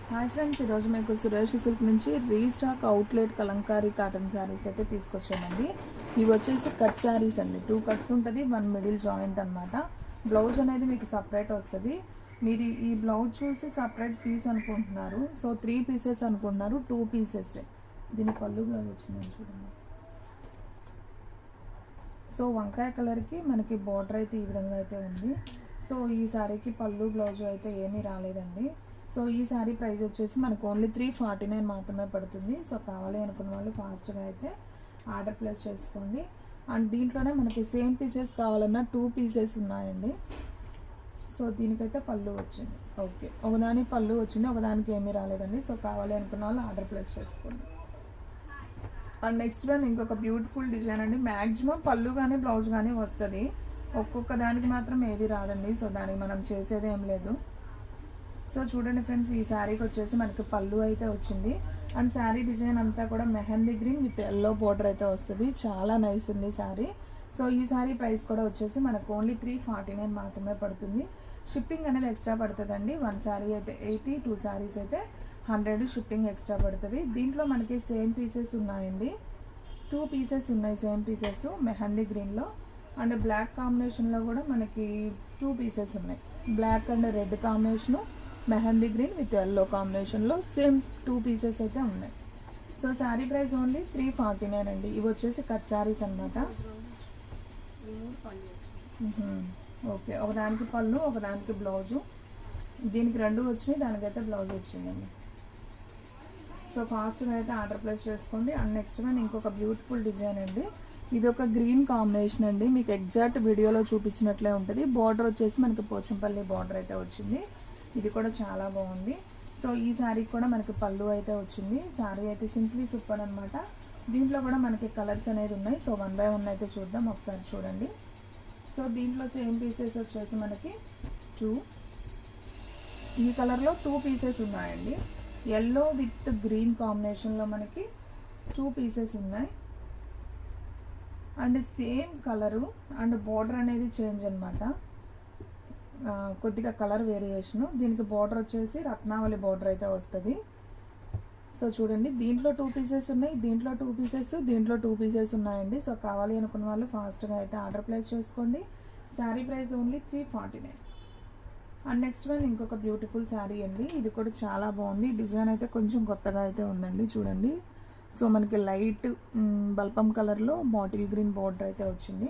Hi friends, ఈరోజు మీకు Suresh silk నుంచి restock outlet Kalamkari cotton saris అయితే తీసుకొచ్చామండి. ఇవి వచ్చేసి కట్ శారీస్ అండి. 2 కట్స్ ఉంటుంది, 1 మిడిల్ జాయింట్ అనమాట. బ్లౌజ్ అనేది మీకు సపరేట్ వస్తుంది. మీరు ఈ బ్లౌజ్ చూసి సపరేట్ పీస్ అనుకుంటున్నారు, సో 3 పీసెస్ అనుకుంటున్నారు, 2 పీసెస్. దీని పళ్ళు బ్లౌజ్ వచ్చిందని చూడండి. సో వంకాయ కలర్కి మనకి బార్డర్ అయితే ఈ విధంగా అయితే ఉంది. సో ఈ శారీకి పళ్ళు బ్లౌజ్ అయితే ఏమీ రాలేదండి. సో ఈ శారీ ప్రైస్ వచ్చేసి మనకు ఓన్లీ 349 మాత్రమే పడుతుంది. సో కావాలి అనుకున్న వాళ్ళు ఫాస్ట్గా అయితే ఆర్డర్ ప్లేస్ చేసుకోండి. అండ్ దీంట్లోనే మనకి సేమ్ పీసెస్ కావాలన్నా 2 పీసెస్ ఉన్నాయండి. సో దీనికైతే పళ్ళు వచ్చింది. ఓకే, ఒకదాని పళ్ళు వచ్చింది, ఒకదానికి ఏమీ రాలేదండి. సో కావాలి అనుకున్న వాళ్ళు ఆర్డర్ ప్లేస్ చేసుకోండి. అండ్ నెక్స్ట్ వన్ ఇంకొక బ్యూటిఫుల్ డిజైన్ అండి. మ్యాక్సిమం పళ్ళు కానీ బ్లౌజ్ కానీ వస్తుంది, ఒక్కొక్క దానికి మాత్రం ఏది రాదండి. సో దానికి మనం చేసేది ఏం లేదు. సో చూడండి ఫ్రెండ్స్, ఈ శారీకి వచ్చేసి మనకి పళ్ళు అయితే వచ్చింది. అండ్ శారీ డిజైన్ అంతా కూడా mehndi green with yellow border అయితే వస్తుంది. చాలా నైస్ ఉంది శారీ. సో ఈ శారీ ప్రైస్ కూడా వచ్చేసి మనకు ఓన్లీ 349 మాత్రమే పడుతుంది. షిప్పింగ్ అనేది ఎక్స్ట్రా పడుతుందండి. 1 శారీ అయితే 80, 2 శారీస్ అయితే 100 షిప్పింగ్ ఎక్స్ట్రా పడుతుంది. దీంట్లో మనకి సేమ్ పీసెస్ ఉన్నాయండి, 2 పీసెస్ ఉన్నాయి సేమ్ పీసెస్ మెహందీ గ్రీన్లో. అండ్ బ్లాక్ కాంబినేషన్లో కూడా మనకి 2 పీసెస్ ఉన్నాయి. Black and red combination, mehndi green with yellow కాంబినేషన్లో సేమ్ 2 పీసెస్ అయితే ఉన్నాయి. సో శారీ ప్రైస్ ఓన్లీ 349 అండి. ఇవి వచ్చేసి కట్ శారీస్ అనమాట. ఓకే, ఒకదానికి పళ్ళు, ఒకదానికి బ్లౌజు. దీనికి 2 వచ్చినాయి, దానికైతే బ్లౌజ్ వచ్చిందండి. సో ఫాస్ట్గా అయితే ఆర్డర్ ప్లేస్ చేసుకోండి. అండ్ నెక్స్ట్ వన్ ఇంకొక బ్యూటిఫుల్ డిజైన్ అండి. ఇది ఒక గ్రీన్ కాంబినేషన్ అండి, మీకు ఎగ్జాక్ట్ వీడియోలో చూపించినట్లే ఉంటుంది. బార్డర్ వచ్చేసి మనకి పోచంపల్లి బార్డర్ అయితే వచ్చింది. ఇది కూడా చాలా బాగుంది. సో ఈ శారీకి కూడా మనకి పళ్ళు అయితే వచ్చింది. శారీ అయితే సింప్లీ సూపర్ అనమాట. దీంట్లో కూడా మనకి కలర్స్ అనేది ఉన్నాయి. సో 1 by 1 అయితే చూద్దాం, ఒకసారి చూడండి. సో దీంట్లో సేమ్ పీసెస్ వచ్చేసి మనకి 2, ఈ కలర్లో 2 పీసెస్ ఉన్నాయండి. ఎల్లో విత్ గ్రీన్ కాంబినేషన్లో మనకి 2 పీసెస్ ఉన్నాయి. And same colour and border అనేది చేంజ్ అనమాట, కొద్దిగా కలర్ వేరియేషను. దీనికి బార్డర్ వచ్చేసి రత్నావళి బార్డర్ అయితే వస్తుంది. సో చూడండి, దీంట్లో 2 పీసెస్ ఉన్నాయి, దీంట్లో 2 పీసెస్, దీంట్లో 2 పీసెస్ ఉన్నాయండి. సో కావాలి అనుకున్న వాళ్ళు ఫాస్ట్గా అయితే ఆర్డర్ ప్లేస్ చేసుకోండి. Sari price only 349. And next one ఇంకొక బ్యూటిఫుల్ శారీ అండి. ఇది కూడా చాలా బాగుంది. డిజైన్ అయితే కొంచెం కొత్తగా అయితే ఉందండి, చూడండి. సో మనకి లైట్ బల్పం కలర్లో బాటిల్ గ్రీన్ బార్డర్ అయితే వచ్చింది.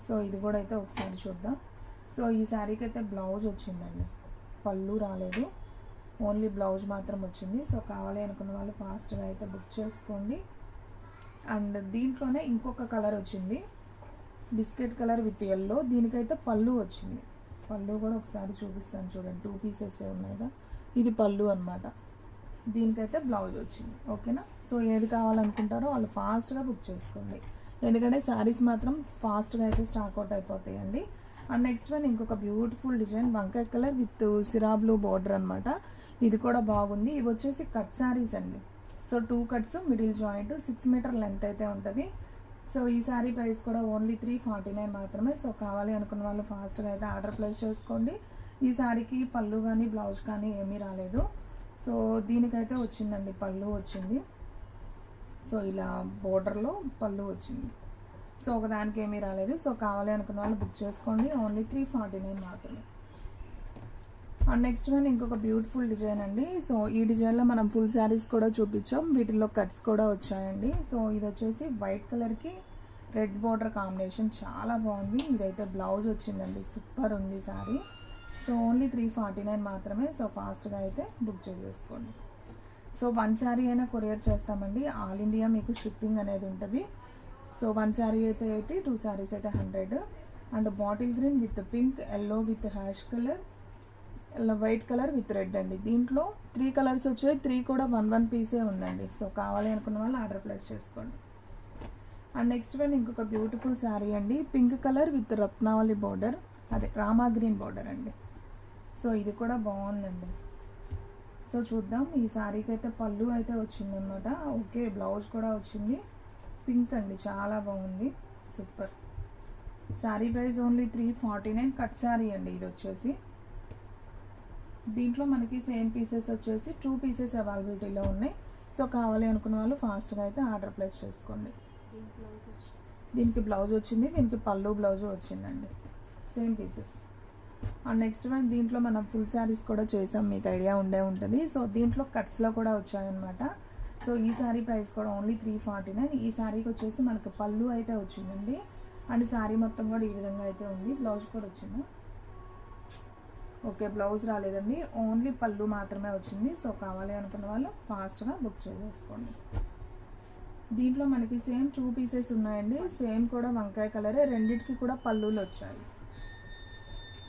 సో ఇది కూడా అయితే ఒకసారి చూద్దాం. సో ఈ శారీకి అయితే బ్లౌజ్ వచ్చిందండి, పళ్ళు రాలేదు, ఓన్లీ బ్లౌజ్ మాత్రం వచ్చింది. సో కావాలి అనుకున్న వాళ్ళు ఫాస్ట్గా అయితే బుక్ చేసుకోండి. అండ్ దీంట్లోనే ఇంకొక కలర్ వచ్చింది, బిస్కెట్ కలర్ విత్ ఎల్లో. దీనికైతే పళ్ళు వచ్చింది. పళ్ళు కూడా ఒకసారి చూపిస్తాను చూడండి, 2 పీసెస్ ఉన్నాయిగా. ఇది పళ్ళు అనమాట. దీనికైతే బ్లౌజ్ వచ్చింది. ఓకేనా? సో ఏది కావాలనుకుంటారో వాళ్ళు ఫాస్ట్గా బుక్ చేసుకోండి, ఎందుకంటే శారీస్ మాత్రం ఫాస్ట్గా అయితే స్టాక్ అవుట్ అయిపోతాయండి. అండ్ నెక్స్ట్ వన్ ఇంకొక బ్యూటిఫుల్ డిజైన్, వంకాయ కలర్ విత్ సిరా బ్లూ బార్డర్ అనమాట. ఇది కూడా బాగుంది. ఇవి వచ్చేసి కట్ శారీస్ అండి. So 2 cuts, middle joint, 6 metre length అయితే ఉంటుంది. సో ఈ శారీ ప్రైస్ కూడా ఓన్లీ 349 మాత్రమే. సో కావాలి అనుకున్న వాళ్ళు ఫాస్ట్గా అయితే ఆర్డర్ ప్లేస్ చేసుకోండి. ఈ శారీకి పళ్ళు కానీ బ్లౌజ్ కానీ ఏమీ రాలేదు. సో దీనికైతే వచ్చిందండి, పళ్ళు వచ్చింది. సో ఇలా బోర్డర్లో పళ్ళు వచ్చింది. సో ఒకదానికి ఏమీ రాలేదు. సో కావాలి అనుకున్న వాళ్ళు బుక్ చేసుకోండి, ఓన్లీ 349 మాత్రమే. అండ్ నెక్స్ట్ వన్ ఇంకొక బ్యూటిఫుల్ డిజైన్ అండి. సో ఈ డిజైన్లో మనం ఫుల్ శారీస్ కూడా చూపించాం, వీటిల్లో కట్స్ కూడా వచ్చాయండి. సో ఇది వచ్చేసి వైట్ కలర్కి రెడ్ బార్డర్ కాంబినేషన్, చాలా బాగుంది. ఇదైతే బ్లౌజ్ వచ్చిందండి, సూపర్ ఉంది శారీ. సో ఓన్లీ 349 మాత్రమే. సో ఫాస్ట్గా అయితే బుక్ చేసుకోండి. సో 1 శారీ అయినా కొరియర్ చేస్తామండి, ఆల్ ఇండియా మీకు షిప్పింగ్ అనేది ఉంటుంది. సో 1 శారీ అయితే 80, 2 శారీస్ అయితే 100. And bottle green with pink, yellow with ash colour, white colour with red అండి. దీంట్లో 3 కలర్స్ వచ్చాయి, 3 కూడా 1 పీసే ఉందండి. సో కావాలి అనుకున్న వాళ్ళు ఆర్డర్ ప్లేస్ చేసుకోండి. అండ్ నెక్స్ట్ వన్ ఇంకొక బ్యూటిఫుల్ శారీ అండి, పింక్ కలర్ విత్ రత్నావళి బార్డర్, అదే రామా గ్రీన్ బార్డర్ అండి. సో ఇది కూడా బాగుందండి. సో చూద్దాం. ఈ శారీకి అయితే పళ్ళు అయితే వచ్చిందనమాట. ఓకే, బ్లౌజ్ కూడా వచ్చింది. పింక్ అండి, చాలా బాగుంది, super. Sari price only 349. Cut sari అండి ఇది వచ్చేసి. దీంట్లో మనకి సేమ్ పీసెస్ వచ్చేసి 2 పీసెస్ అవైలబిలిటీలో ఉన్నాయి. సో కావాలి అనుకున్న వాళ్ళు ఫాస్ట్గా అయితే ఆర్డర్ ప్లేస్ చేసుకోండి. దీనికి బ్లౌజ్ వచ్చింది, దీనికి పళ్ళు బ్లౌజ్ వచ్చిందండి, same pieces. And next one దీంట్లో మనం ఫుల్ శారీస్ కూడా చేసాం, మీకు ఐడియా ఉండే ఉంటుంది. సో దీంట్లో కట్స్లో కూడా వచ్చాయన్నమాట. సో ఈ శారీ ప్రైస్ కూడా ఓన్లీ 349. ఈ శారీకి వచ్చేసి మనకు పళ్ళు అయితే వచ్చిందండి. అండ్ శారీ మొత్తం కూడా ఈ విధంగా అయితే ఉంది. బ్లౌజ్ కూడా వచ్చింది. ఓకే, బ్లౌజ్ రాలేదండి, ఓన్లీ పళ్ళు మాత్రమే వచ్చింది. సో కావాలి అనుకున్న వాళ్ళు ఫాస్ట్గా బుక్ చేసేసుకోండి. దీంట్లో మనకి సేమ్ 2 పీసెస్ ఉన్నాయండి. సేమ్ కూడా వంకాయ కలరే, రెండిటికి కూడా పళ్ళులు వచ్చాయి.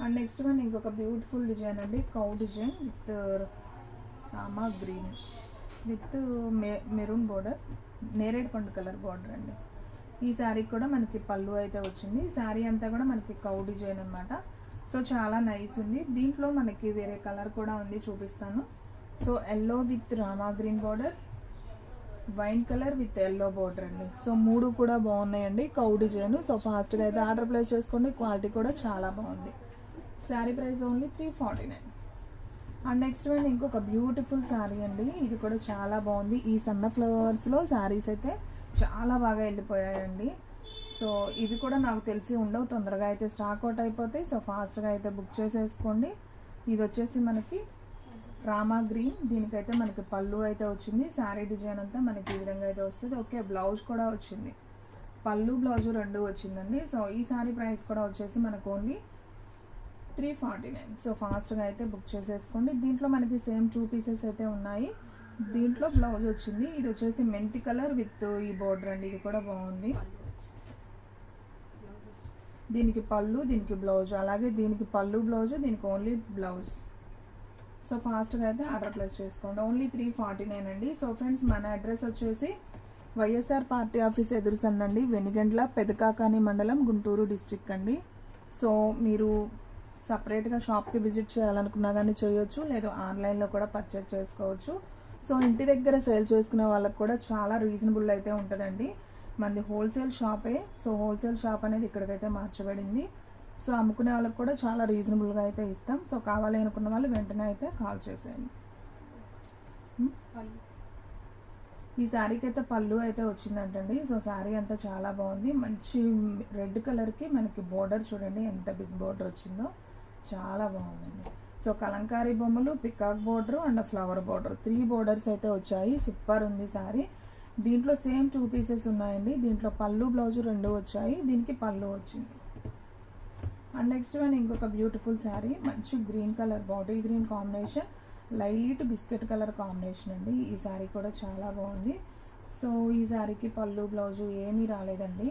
అండ్ నెక్స్ట్ వన్ ఇంకొక బ్యూటిఫుల్ డిజైన్ అండి, cow design with Rama green with maroon border, నేరేడు పండు కలర్ బోర్డర్ అండి. ఈ శారీకి కూడా మనకి పళ్ళు అయితే వచ్చింది. శారీ అంతా కూడా మనకి కౌ డిజైన్ అనమాట. సో చాలా నైస్ ఉంది. దీంట్లో మనకి వేరే కలర్ కూడా ఉంది, చూపిస్తాను. So yellow with Rama green border, wine colour with yellow border అండి. సో 3 కూడా బాగున్నాయండి, కౌ డిజైన్. సో ఫాస్ట్గా అయితే ఆర్డర్ ప్లేస్ చేసుకోండి. క్వాలిటీ కూడా చాలా బాగుంది. Sari price only 349. And next one ఇంకొక బ్యూటిఫుల్ శారీ అండి. ఇది కూడా చాలా బాగుంది. ఈ సన్న ఫ్లవర్స్లో శారీస్ అయితే చాలా బాగా వెళ్ళిపోయాయండి. సో ఇవి కూడా నాకు తెలిసి ఉండవు, తొందరగా అయితే స్టాక్ అవుట్ అయిపోతాయి. సో ఫాస్ట్గా అయితే బుక్ చేసేసుకోండి. ఇది వచ్చేసి మనకి రామా గ్రీన్, దీనికైతే మనకి పళ్ళు అయితే వచ్చింది. శారీ డిజైన్ అంతా మనకి ఈ విధంగా అయితే వస్తుంది. ఓకే, బ్లౌజ్ కూడా వచ్చింది, పళ్ళు బ్లౌజు 2 వచ్చిందండి. సో ఈ శారీ ప్రైస్ కూడా వచ్చేసి మనకు ఓన్లీ 349. సో ఫాస్ట్గా అయితే బుక్ చేసేసుకోండి. దీంట్లో మనకి సేమ్ 2 పీసెస్ అయితే ఉన్నాయి. దీంట్లో బ్లౌజ్ వచ్చింది. ఇది వచ్చేసి మెంతి కలర్ విత్ ఈ బోర్డర్ అండి. ఇది కూడా బాగుంది. దీనికి పళ్ళు, దీనికి బ్లౌజ్, అలాగే దీనికి పళ్ళు బ్లౌజ్, దీనికి ఓన్లీ బ్లౌజ్. సో ఫాస్ట్గా అయితే ఆర్డర్ ప్లేస్ చేసుకోండి. ఓన్లీ 349 అండి. సో ఫ్రెండ్స్, మన అడ్రస్ వచ్చేసి వైఎస్ఆర్ పార్టీ ఆఫీస్ ఎదురు సందండి, వెనిగండ్ల, పెదకాకాని మండలం, గుంటూరు డిస్ట్రిక్ట్ అండి. సో మీరు సపరేట్గా షాప్కి విజిట్ చేయాలనుకున్నా కానీ చేయొచ్చు, లేదు ఆన్లైన్లో కూడా పర్చేజ్ చేసుకోవచ్చు. సో ఇంటి దగ్గర సేల్ చేసుకునే వాళ్ళకి కూడా చాలా రీజనబుల్ అయితే ఉంటుందండి. మనది హోల్సేల్ షాపే. సో హోల్సేల్ షాప్ అనేది ఇక్కడికైతే మార్చబడింది. సో అమ్ముకునే వాళ్ళకి కూడా చాలా రీజనబుల్గా అయితే ఇస్తాం. సో కావాలి అనుకున్న వాళ్ళు వెంటనే అయితే కాల్ చేసేయండి. ఈ శారీకి అయితే పళ్ళు అయితే వచ్చిందంటండి. సో శారీ అంతా చాలా బాగుంది. మంచి రెడ్ కలర్కి మనకి బోర్డర్ చూడండి ఎంత బిగ్ బోర్డర్ వచ్చిందో, చాలా బాగుందండి. సో కలంకారీ బొమ్మలు, peacock border and flower border, 3 borders అయితే వచ్చాయి. సూపర్ ఉంది శారీ. దీంట్లో సేమ్ 2 పీసెస్ ఉన్నాయండి. దీంట్లో పళ్ళు బ్లౌజు 2 వచ్చాయి, దీనికి పళ్ళు వచ్చింది. అండ్ నెక్స్ట్ వన్ ఇంకొక బ్యూటిఫుల్ శారీ, మంచి green colour, bottle green combination, light biscuit colour combination అండి. ఈ శారీ కూడా చాలా బాగుంది. సో ఈ శారీకి పళ్ళు బ్లౌజు ఏమీ రాలేదండి.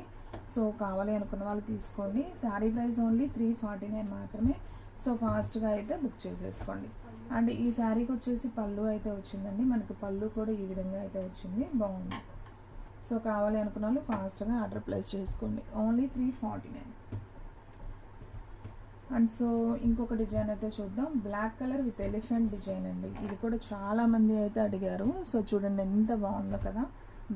సో కావాలి అనుకున్న వాళ్ళు తీసుకోండి. శారీ ప్రైస్ ఓన్లీ 349 మాత్రమే. సో ఫాస్ట్గా అయితే బుక్ చేసేసుకోండి. అండ్ ఈ శారీకి వచ్చేసి పళ్ళు అయితే వచ్చిందండి. మనకి పళ్ళు కూడా ఈ విధంగా అయితే వచ్చింది, బాగుంది. సో కావాలి అనుకున్న వాళ్ళు ఫాస్ట్గా ఆర్డర్ ప్లేస్ చేసుకోండి. ఓన్లీ 349. అండ్ సో ఇంకొక డిజైన్ అయితే చూద్దాం. Black colour with elephant design అండి. ఇది కూడా చాలా మంది అయితే అడిగారు. సో చూడండి ఎంత బాగుందో కదా,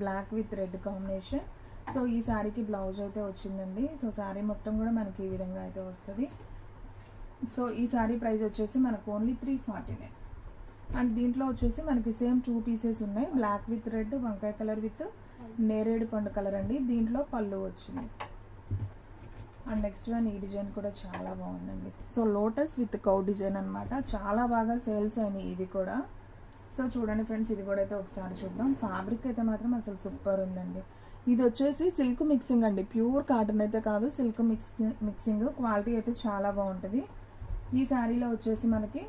black with red combination. So ఈ శారీకి బ్లౌజ్ అయితే వచ్చిందండి. సో శారీ మొత్తం కూడా మనకి ఈ విధంగా అయితే వస్తుంది. సో ఈ శారీ ప్రైస్ వచ్చేసి మనకు ఓన్లీ 349. అండ్ దీంట్లో వచ్చేసి మనకి సేమ్ 2 పీసెస్ ఉన్నాయి. బ్లాక్ విత్ రెడ్, వంకాయ కలర్ విత్ నేరేడు పండు కలర్ అండి. దీంట్లో పళ్ళు వచ్చింది. అండ్ నెక్స్ట్ వన్ ఈ డిజైన్ కూడా చాలా బాగుందండి. So lotus with cow design అనమాట. చాలా బాగా సేల్స్ అయినాయి ఇవి కూడా. సో చూడండి ఫ్రెండ్స్, ఇది కూడా అయితే ఒకసారి చూద్దాం. ఫ్యాబ్రిక్ అయితే మాత్రం అసలు సూపర్ ఉందండి. ఇది వచ్చేసి సిల్క్ మిక్సింగ్ అండి, ప్యూర్ కాటన్ అయితే కాదు, సిల్క్ మిక్సింగ్. క్వాలిటీ అయితే చాలా బాగుంటుంది. ఈ శారీలో వచ్చేసి మనకి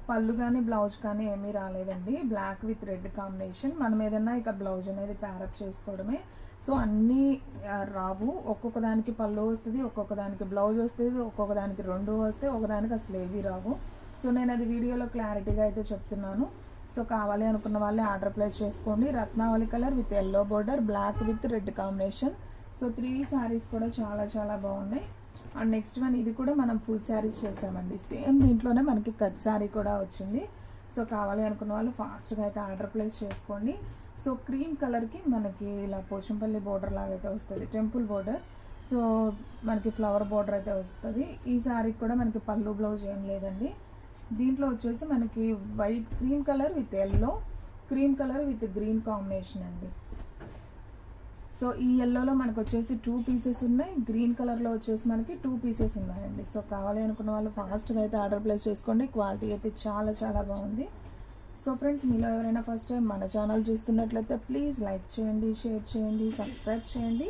పళ్ళు కానీ బ్లౌజ్ కానీ ఏమీ రాలేదండి. Black with red combination. మనం ఏదన్నా ఇక బ్లౌజ్ అనేది ప్యారప్ చేసుకోవడమే. సో అన్నీ రావు, ఒక్కొక్క దానికి పళ్ళు వస్తుంది, ఒక్కొక్క దానికి బ్లౌజ్ వస్తుంది, ఒక్కొక్క దానికి 2 వస్తాయి, ఒకదానికి అసలు ఏవి రావు. సో నేను అది వీడియోలో క్లారిటీగా అయితే చెప్తున్నాను. సో కావాలి అనుకున్న వాళ్ళే ఆర్డర్ ప్లేస్ చేసుకోండి. Ratnavali colour with yellow border, black with red combination. So 3 saris కూడా చాలా చాలా బాగున్నాయి. అండ్ నెక్స్ట్ వన్ ఇది కూడా మనం ఫుల్ శారీస్ చేసామండి. సేమ్ దీంట్లోనే మనకి కట్ శారీ కూడా వచ్చింది. సో కావాలి అనుకున్న వాళ్ళు ఫాస్ట్గా అయితే ఆర్డర్ ప్లేస్ చేసుకోండి. సో క్రీమ్ కలర్కి మనకి ఇలా పోచంపల్లి బోర్డర్ లాగా అయితే వస్తుంది, టెంపుల్ బోర్డర్. సో మనకి ఫ్లవర్ బార్డర్ అయితే వస్తుంది. ఈ శారీకి కూడా మనకి పళ్ళు బ్లౌజ్ ఏం లేదండి. దీంట్లో వచ్చేసి మనకి white cream colour with yellow, cream colour with green combination అండి. సో ఈ ఎల్లోలో మనకు వచ్చేసి 2 పీసెస్ ఉన్నాయి, గ్రీన్ కలర్లో వచ్చేసి మనకి 2 పీసెస్ ఉన్నాయండి. సో కావాలి అనుకున్న వాళ్ళు ఫాస్ట్గా అయితే ఆర్డర్ ప్లేస్ చేసుకోండి. క్వాలిటీ అయితే చాలా చాలా బాగుంది. సో ఫ్రెండ్స్, మీలో ఎవరైనా ఫస్ట్ టైం మన ఛానల్ చూస్తున్నట్లయితే ప్లీజ్ లైక్ చేయండి, షేర్ చేయండి, సబ్స్క్రైబ్ చేయండి.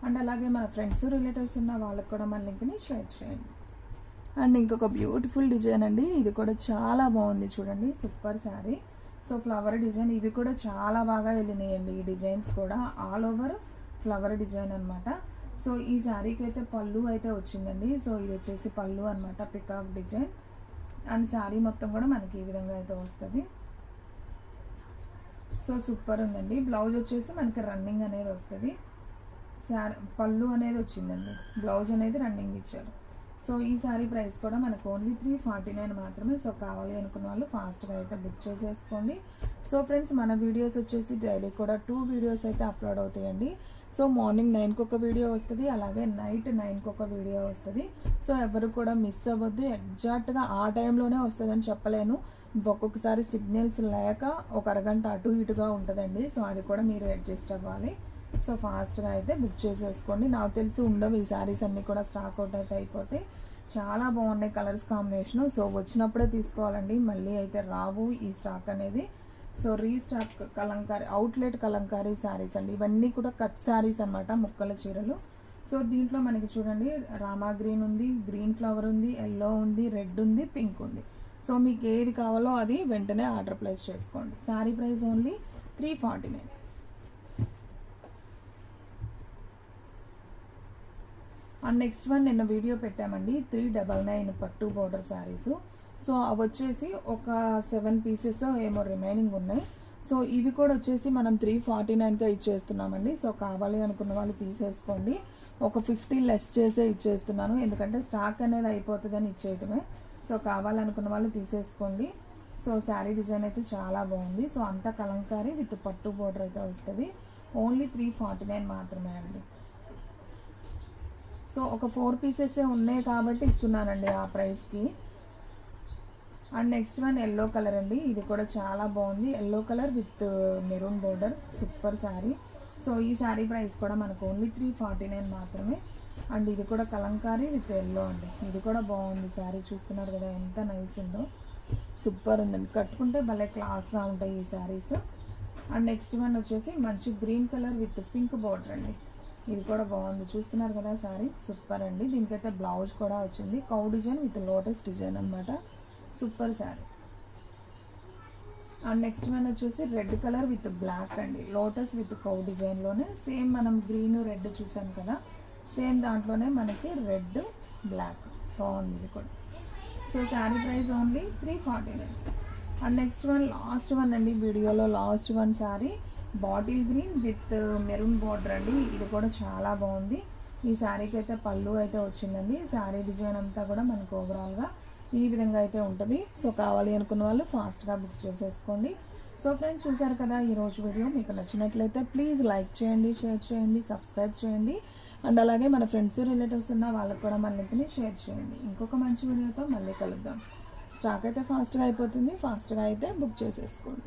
అండ్ అలాగే మన ఫ్రెండ్స్ రిలేటివ్స్ ఉన్న వాళ్ళకి కూడా మన లింక్ని షేర్ చేయండి. అండ్ ఇంకొక బ్యూటిఫుల్ డిజైన్ అండి, ఇది కూడా చాలా బాగుంది చూడండి, super sari. So flower design ఇవి కూడా చాలా బాగా వెళ్ళినాయండి. ఈ డిజైన్స్ కూడా ఆల్ ఓవర్ ఫ్లవర్ డిజైన్ అనమాట. సో ఈ శారీకి అయితే పళ్ళు అయితే వచ్చిందండి. సో ఇది వచ్చేసి పళ్ళు అనమాట, పికాక్ డిజైన్. అండ్ శారీ మొత్తం కూడా మనకి ఈ విధంగా అయితే వస్తుంది. సో సూపర్ ఉందండి. బ్లౌజ్ వచ్చేసి మనకి రన్నింగ్ అనేది వస్తుంది. పళ్ళు అనేది వచ్చిందండి, బ్లౌజ్ అనేది రన్నింగ్ ఇచ్చారు. సో ఈ శారీ ప్రైస్ కూడా మనకు ఓన్లీ 349 మాత్రమే. సో కావాలి అనుకున్న వాళ్ళు ఫాస్ట్గా అయితే బుక్ చేసేసుకోండి. సో ఫ్రెండ్స్, మన వీడియోస్ వచ్చేసి డైలీ కూడా 2 వీడియోస్ అయితే అప్లోడ్ అవుతాయండి. సో మార్నింగ్ 9కి ఒక వీడియో వస్తుంది, అలాగే నైట్ 9కి ఒక వీడియో వస్తుంది. సో ఎవరు కూడా మిస్ అవ్వద్దు. ఎగ్జాక్ట్గా ఆ టైంలోనే వస్తుందని చెప్పలేను, ఒక్కొక్కసారి సిగ్నల్స్ లేక ఒక అరగంట అటు ఇటుగా ఉంటుందండి. సో అది కూడా మీరు అడ్జస్ట్ అవ్వాలి. సో ఫాస్ట్గా అయితే బుక్ చేసేసుకోండి. నాకు తెలిసి ఉండవు ఈ శారీస్ అన్నీ కూడా, స్టాక్ అవుట్ అయితే అయిపోతాయి. చాలా బాగున్నాయి కలర్స్ కాంబినేషను. సో వచ్చినప్పుడే తీసుకోవాలండి, మళ్ళీ అయితే రావు ఈ స్టాక్ అనేది. So restock Kalamkari, outlet Kalamkari saris అండి. ఇవన్నీ కూడా కట్ శారీస్ అనమాట, ముక్కల చీరలు. సో దీంట్లో మనకి చూడండి, రామా గ్రీన్ ఉంది, గ్రీన్ ఫ్లవర్ ఉంది, ఎల్లో ఉంది, రెడ్ ఉంది, పింక్ ఉంది. సో మీకు ఏది కావాలో అది వెంటనే ఆర్డర్ ప్లేస్ చేసుకోండి. Sari price only 349. And next one నిన్న వీడియో పెట్టామండి, 399 పట్టు బోర్డర్ శారీస్. సో అవి వచ్చేసి ఒక 7 పీసెస్ ఏమో రిమైనింగ్ ఉన్నాయి. సో ఇవి కూడా వచ్చేసి మనం 349కే ఇచ్చేస్తున్నామండి. సో కావాలి అనుకున్న వాళ్ళు తీసేసుకోండి. ఒక 50 లెస్ చేసే ఇచ్చేస్తున్నాను, ఎందుకంటే స్టాక్ అనేది అయిపోతుందని ఇచ్చేయటమే. సో కావాలనుకున్న వాళ్ళు తీసేసుకోండి. సో శారీ డిజైన్ అయితే చాలా బాగుంది. సో అంతా కలంకారీ విత్ పట్టు బోర్డర్ అయితే వస్తుంది. ఓన్లీ 349 మాత్రమే అండి. సో ఒక 4 పీసెస్ ఉన్నాయి కాబట్టి ఇస్తున్నానండి ఆ ప్రైస్కి. And next one yellow colour అండి, ఇది కూడా చాలా బాగుంది. Yellow colour with maroon border, super sari. So ఈ శారీ ప్రైస్ కూడా మనకు ఓన్లీ 349 మాత్రమే. అండ్ ఇది కూడా కలంకారీ విత్ ఎల్లో అండి, ఇది కూడా బాగుంది శారీ. చూస్తున్నారు కదా ఎంత నైస్ ఉందో, సూపర్ ఉందండి. కట్టుకుంటే భలే క్లాస్గా ఉంటాయి ఈ శారీస్. అండ్ నెక్స్ట్ వన్ వచ్చేసి మంచి green colour with pink border అండి, ఇది కూడా బాగుంది. చూస్తున్నారు కదా శారీ, సూపర్ అండి. దీనికైతే బ్లౌజ్ కూడా వచ్చింది, cow design with lotus design అనమాట, super sari. And next one వచ్చేసి రెడ్ కలర్ విత్ బ్లాక్ అండి, లోటస్ విత్ కౌ డిజైన్లోనే సేమ్ మనం గ్రీన్ రెడ్ చూసాం కదా, సేమ్ దాంట్లోనే మనకి రెడ్ బ్లాక్ బాగుంది ఇది కూడా. So sari price only 349. And next one last one అండి, వీడియోలో last one sari bottle green with maroon border అండి, ఇది కూడా చాలా బాగుంది. ఈ శారీకి అయితే పళ్ళు అయితే వచ్చిందండి. శారీ డిజైన్ అంతా కూడా మనకు ఓవరాల్గా ఈ విధంగా అయితే ఉంటుంది. సో కావాలి అనుకున్న వాళ్ళు ఫాస్ట్గా బుక్ చేసేసుకోండి. సో ఫ్రెండ్స్, చూసారు కదా ఈరోజు వీడియో. మీకు నచ్చినట్లయితే ప్లీజ్ లైక్ చేయండి, షేర్ చేయండి, సబ్స్క్రైబ్ చేయండి. అండ్ అలాగే మన ఫ్రెండ్స్ రిలేటివ్స్ ఉన్న వాళ్ళకి కూడా మన లింక్ని షేర్ చేయండి. ఇంకొక మంచి వీడియోతో మళ్ళీ కలుద్దాం. స్టాక్ అయితే ఫాస్ట్గా అయిపోతుంది, ఫాస్ట్గా అయితే బుక్ చేసేసుకోండి.